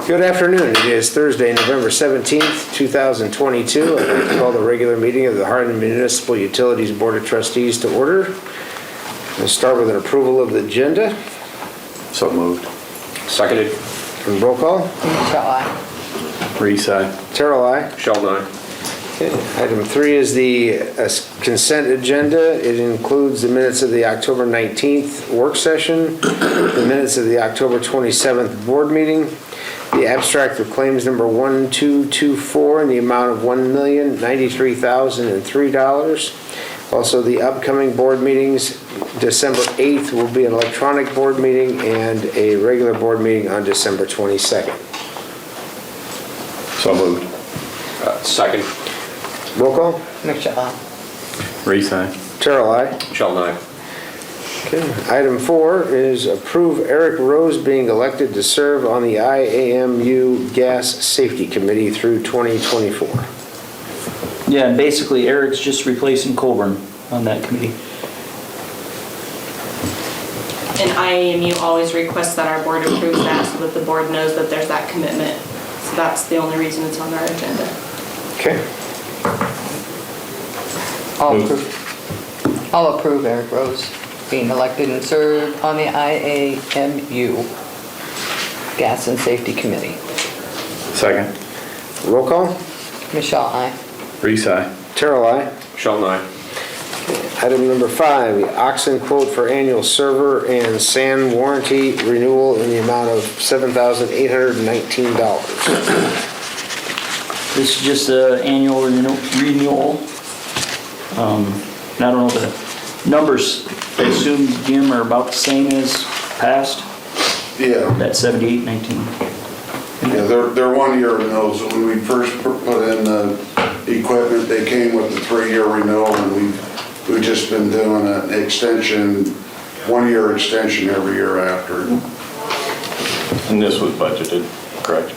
Good afternoon. It is Thursday, November 17th, 2022. I'd like to call the regular meeting of the Harlan Municipal Utilities Board of Trustees to order. We'll start with an approval of the agenda. So moved. Seconded. And roll call. Municipal, aye. Reese, aye. Terrell, aye. Sheldon, aye. Okay. Item 3 is the consent agenda. It includes the minutes of the October 19th work session, the minutes of the October 27th board meeting, the abstract of claims number 1224 in the amount of $1,093,003. Also, the upcoming board meetings, December 8th will be an electronic board meeting and a regular board meeting on December 22nd. So moved. Second. Roll call. Municipal, aye. Reese, aye. Terrell, aye. Sheldon, aye. Okay. Item 4 is approve Eric Rose being elected to serve on the IAMU Gas Safety Committee through 2024. Yeah, and basically Eric's just replacing Colburn on that committee. And IAMU always requests that our board approves that so that the board knows that there's that commitment. So that's the only reason it's on our agenda. Okay. I'll approve Eric Rose being elected and serve on the IAMU Gas and Safety Committee. Second. Roll call. Michelle, aye. Reese, aye. Terrell, aye. Sheldon, aye. Item number 5, the Oxen quote for annual server and sand warranty renewal in the amount of $7,819. This is just an annual renewal. I don't know the numbers. I assume, Jim, are about the same as past, Yeah, that 7819. yeah, they're 1-year renewals. When we first put in the equipment, they came with the 3-year renewal, and we've just been doing an extension, 1-year extension every year after. And this was budgeted, correct?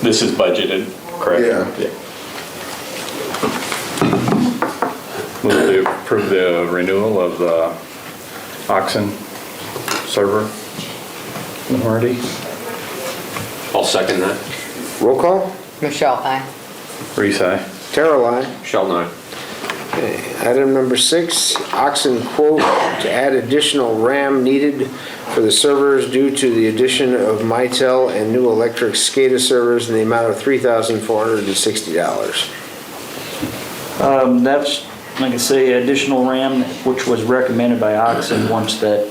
This is budgeted, correct? Yeah. Will they approve the renewal of the Oxen server warranty? I'll second that. Roll call. Michelle, aye. Reese, aye. Terrell, aye. Sheldon, aye. Okay. Item number 6, Oxen quote to add additional RAM needed for the servers due to the addition of Mitel and new electric SCADA servers in the amount of $3,460. That's, like I say, additional RAM, which was recommended by Oxen once that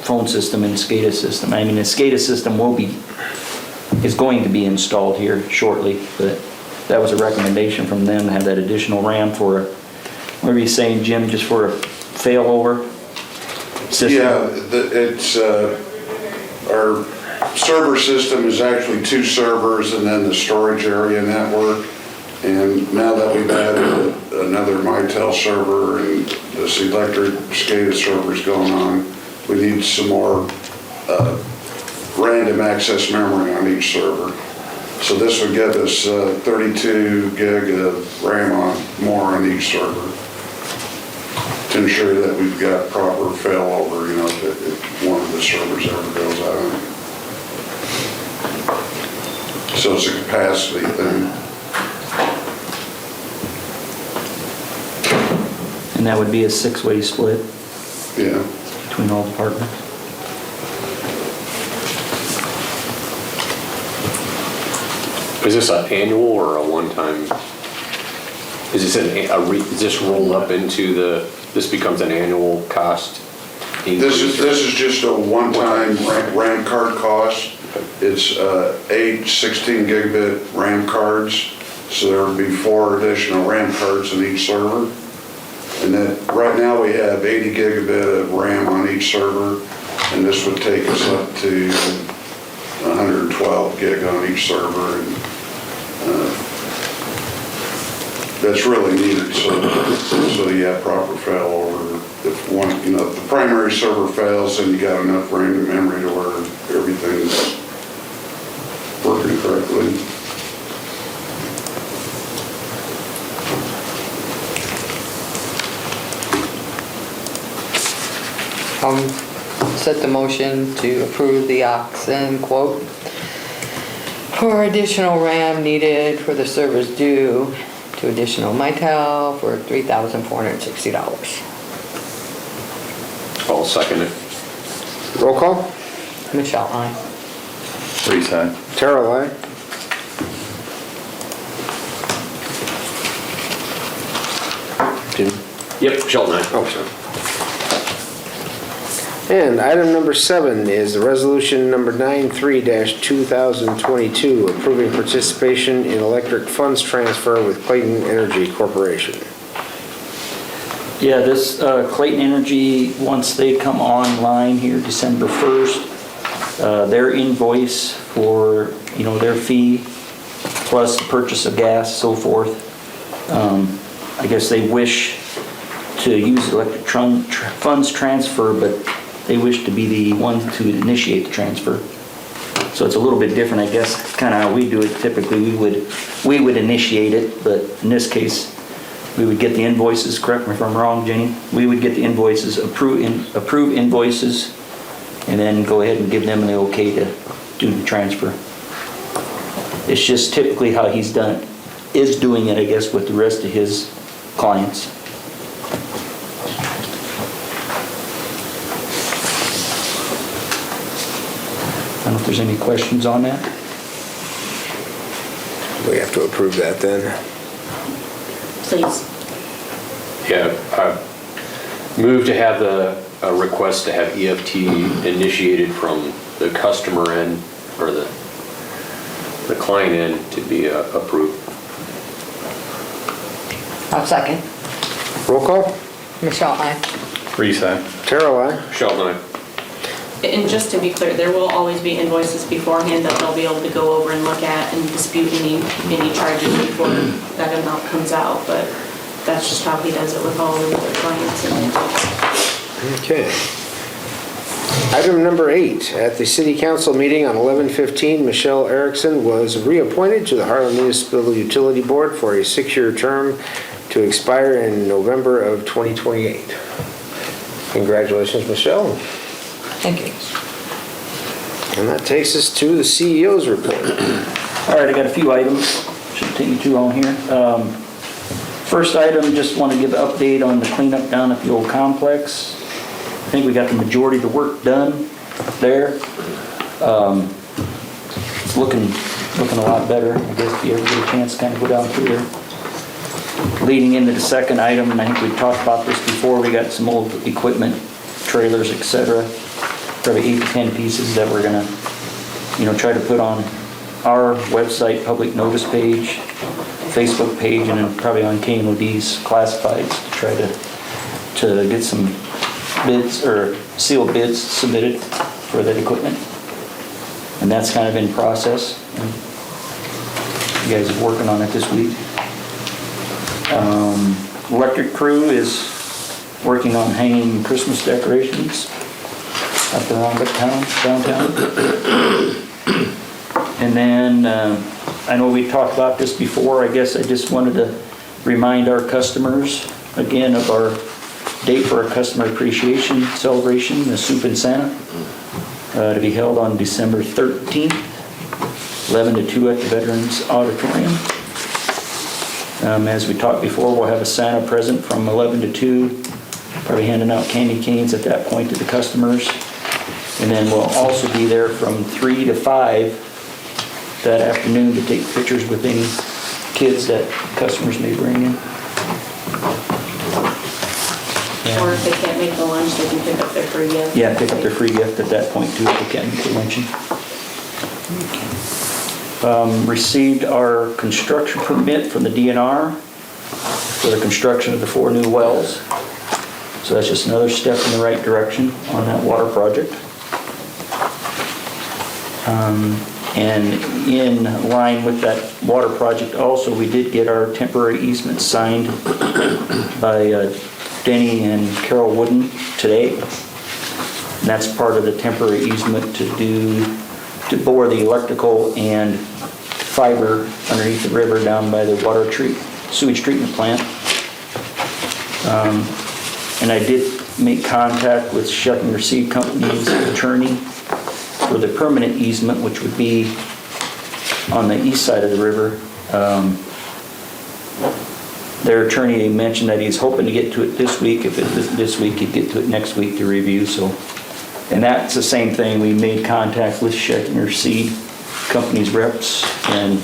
phone system and SCADA system. I mean, the SCADA system is going to be installed here shortly, but that was a recommendation from them to have that additional RAM for, what were you saying, Jim, just for a failover system? Yeah, it's, our server system is actually 2 servers and then the storage area network. And now that we've added another Mitel server and this electric SCADA servers going on, we need some more random access memory on each server. So this would give us 32 gig of RAM more on each server to ensure that we've got proper failover, you know, if one of the servers ever goes out. So it's a capacity thing. And that would be a 6-way split Yeah. between all departments. Is this an annual or a one-time? Is this is this rolled up into this becomes an annual cost increase? This is just a one-time RAM card cost. It's 8 16 gigabit RAM cards, so there would be 4 additional RAM cards in each server. And then right now we have 80 gigabit of RAM on each server, and this would take us up to 112 gig on each server. And that's really needed, so you have proper failover. If one, you know, if the primary server fails, then you got enough random memory to where everything's working correctly. Set the motion to approve the Oxen quote for additional RAM needed for the service due to additional Mitel for $3,460. I'll second it. Roll call? Michelle, aye. Reese, aye. Terrell, aye. Jim? Yep, Sheldon, aye. Oh, sorry. And item number 7 is the resolution number 93-2022, approving participation in electric funds transfer with Clayton Energy Corporation. Yeah, this Clayton Energy, once they come online here December 1st, their invoice for, their fee, plus the purchase of gas, so forth, I guess they wish to use electric funds transfer, but they wish to be the ones to initiate the transfer. So it's a little bit different, I guess, kind of how we do it. Typically, we would initiate it, but in this case, we would get the invoices, correct me if I'm wrong, Jenny, we would get the invoices, approve invoices, and then go ahead and give them the okay to do the transfer. It's just typically how he's doing it, I guess, with the rest of his clients. I don't know if there's any questions on that. We have to approve that then. Please. Yeah, I move to have a request to have EFT initiated from the customer end or the client end to be approved. I'll second. Roll call? Michelle, aye. Reese, aye. Terrell, aye. Sheldon, aye. And just to be clear, there will always be invoices beforehand that they'll be able to go over and look at and dispute any charges before that amount comes out, but that's just how he does it with all of the clients. Okay. Item number 8, at the City Council meeting on 11/15, Michelle Erickson was reappointed to the Harlan Municipal Utility Board for a 6-year term to expire in November of 2028. Congratulations, Michelle. Thank you. And that takes us to the CEO's report. All right, I got a few items. Shouldn't take me too long here. First item, just want to give an update on the cleanup down at the old complex. I think we got the majority of the work done there. It's looking a lot better. I guess if you ever get a chance to kind of go down through there. Leading into the second item, and I think we talked about this before, we got some old equipment, trailers, etc. Probably 8 to 10 pieces that we're gonna, try to put on our website, public notice page, Facebook page, and then probably on KNOD's classifieds to try to get some bids or sealed bids submitted for that equipment. And that's kind of in process. And you guys are working on it this week. Electric crew is working on hanging Christmas decorations up around downtown. And then, I know we talked about this before, I guess I just wanted to remind our customers again of our date for our customer appreciation celebration, the Soup and Santa, to be held on December 13th, 11 to 2 at the Veterans Auditorium. As we talked before, we'll have a Santa present from 11 to 2, probably handing out candy canes at that point to the customers. And then we'll also be there from 3 to 5 that afternoon to take pictures with any kids that customers may bring in. Or if they can't make the lunch, they can pick up their free gift. Yeah, pick up their free gift at that point too, if they can't make the luncheon. Received our construction permit from the DNR for the construction of the 4 new wells. So that's just another step in the right direction on that water project. And in line with that water project also, we did get our temporary easement signed by Denny and Carol Wooden today. And that's part of the temporary easement to bore the electrical and fiber underneath the river down by the sewage treatment plant. And I did make contact with Shucking Receive Company's attorney for the permanent easement, which would be on the east side of the river. Their attorney mentioned that he's hoping to get to it this week. If it's this week, he'd get to it next week to review, so. And that's the same thing, we made contact with Scheckner Seed Company's reps, and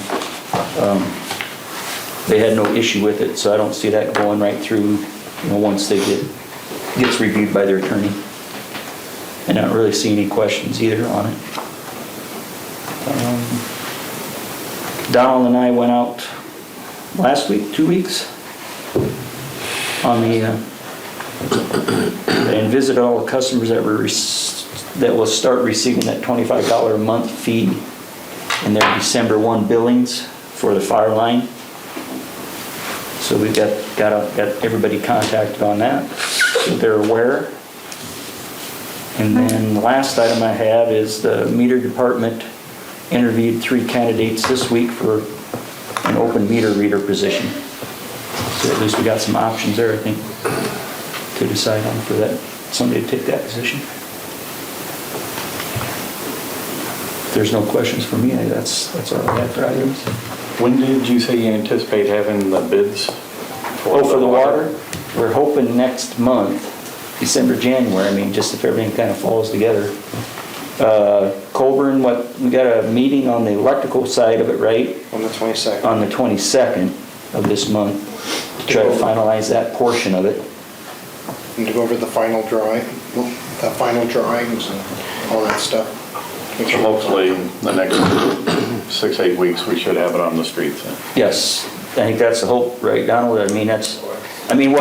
they had no issue with it, so I don't see that going right through, once they gets reviewed by their attorney. And I don't really see any questions either on it. Donald and I went out last week, 2 weeks, on and visited all the customers that will start receiving that $25 a month fee in their December 1 billings for the fire line. So we've got everybody contacted on that, so they're aware. And then the last item I have is the meter department interviewed 3 candidates this week for an open meter reader position. So at least we got some options there, I think, to decide on for that, somebody to take that position. If there's no questions for me, that's all I have for items. When did you say you anticipate having the bids? For the water? We're hoping next month, December, January, just if everything kind of falls together. Colburn, we got a meeting on the electrical side of it, right? On the 22nd. On the 22nd of this month, to try to finalize that portion of it. And to go over the final drawings and all that stuff. So hopefully, the next 6-8 weeks, we should have it on the streets then. Yes, I think that's the hope, right, Donald? We'll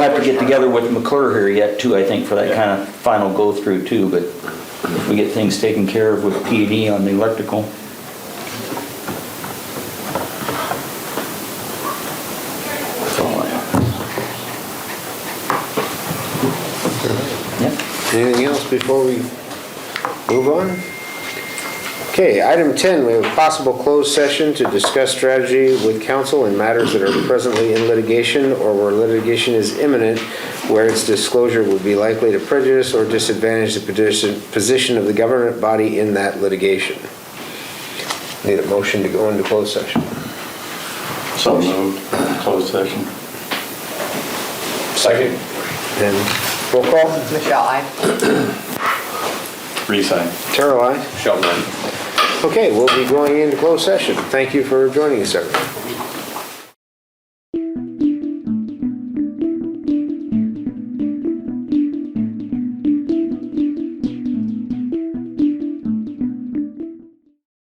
have to get together with McClure here yet too, I think, for that kind of final go-through too, but if we get things taken care of with P&E on the electrical. That's all I have. Yep. Anything else before we move on? Okay, item 10, we have a possible closed session to discuss strategy with counsel in matters that are presently in litigation or where litigation is imminent, where its disclosure would be likely to prejudice or disadvantage the position of the government body in that litigation. Need a motion to go into closed session. So moved, closed session. Second. And roll call. Michelle, aye. Resign. Terrell, aye. Sheldon, aye. Okay, we'll be going into closed session. Thank you for joining us, everyone.